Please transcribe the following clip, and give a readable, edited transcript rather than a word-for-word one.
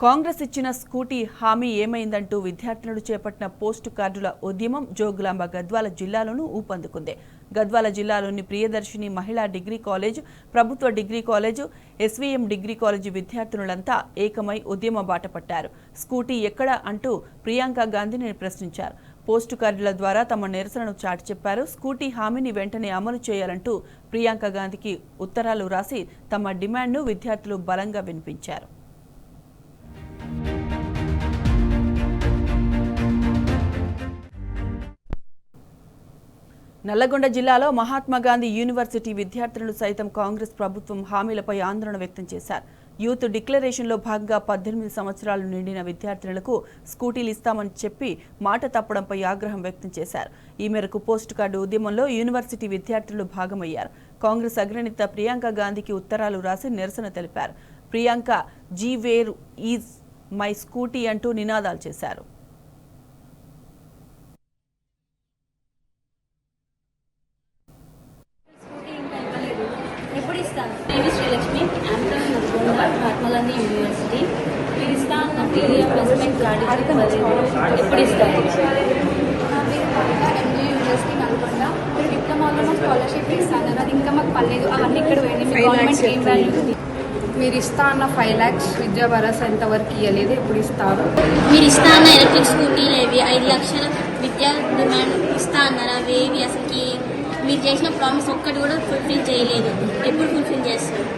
కాంగ్రెస్ ఇచ్చిన స్కూటీ హామీ ఏమైందంటూ విద్యార్థులు చేపట్టిన పోస్టు కార్డుల ఉద్యమం జోగులాంబ గద్వాల జిల్లాలోనూ ఊపందుకుంది. గద్వాల జిల్లాలోని ప్రియదర్శిని మహిళా డిగ్రీ కాలేజ్, ప్రభుత్వ degree college, SVM degree college విద్యార్థులంతా ఏకమై ఉద్యమ బాట పట్టారు. స్కూటీ ఎక్కడ అంటూ ప్రియాంక గాంధీని ప్రశ్నించారు. పోస్టు కార్డుల ద్వారా తమ నిరసనను చాటి చెప్పారు. స్కూటీ హామీని వెంటనే అమలు చేయాలంటూ ప్రియాంక గాంధీకి ఉత్తరాలు రాసి తమ డిమాండ్ను విద్యార్థులు బలంగా వినిపించారు. నల్లగొండ జిల్లాలో మహాత్మాగాంధీ యూనివర్సిటీ విద్యార్థులను సైతం కాంగ్రెస్ ప్రభుత్వం హామీలపై ఆందోళన వ్యక్తం చేశారు. యూత్ డిక్లరేషన్లో భాగంగా 18 సంవత్సరాలు నిండిన విద్యార్థులకు స్కూటీలు ఇస్తామని చెప్పి మాట తప్పడంపై ఆగ్రహం వ్యక్తం చేశారు. ఈ మేరకు పోస్టు కార్డు ఉద్యమంలో యూనివర్సిటీ విద్యార్థులు భాగమయ్యారు. కాంగ్రెస్ అగ్రనేత ప్రియాంక గాంధీకి ఉత్తరాలు రాసి నిరసన తెలిపారు. Priyanka ji where is my scooty అంటూ నినాదాలు చేశారు. శ్రీలక్ష్మి మహాత్మాగాంధీ యూనివర్సిటీ మీరు ఇస్తా అన్న టీడీ ప్లేస్మెంట్ కార్డు ఎప్పుడు ఇస్తారు? ఎంజీ యూనివర్సిటీ నల్గొండ మీరు డిప్లొమాలో మాకు స్కాలర్షిప్ ఇస్తాను అది ఇంకా మాకు పర్లేదు. అవన్నీ ఇక్కడ పోయింది. మీ గవర్నమెంట్ ఏం వాల్యూ? మీరు ఇస్తా అన్న 5 lakhs విద్యా భరోసా ఎంతవరకు ఇవ్వలేదు, ఎప్పుడు ఇస్తారు? మీరు ఇస్తా అన్న ఎలక్ట్రిక్ స్కూటీలు ఏవి 5 లక్షల విద్యా డిమాండ్ ఇస్తా అన్నారు, అవి ఏవి? అసలుకి మీరు చేసిన ప్రామిస్ ఒక్కటి కూడా ఫుల్ఫిల్ చేయలేదు. ఎప్పుడు ఫుల్ఫిల్ చేస్తారు?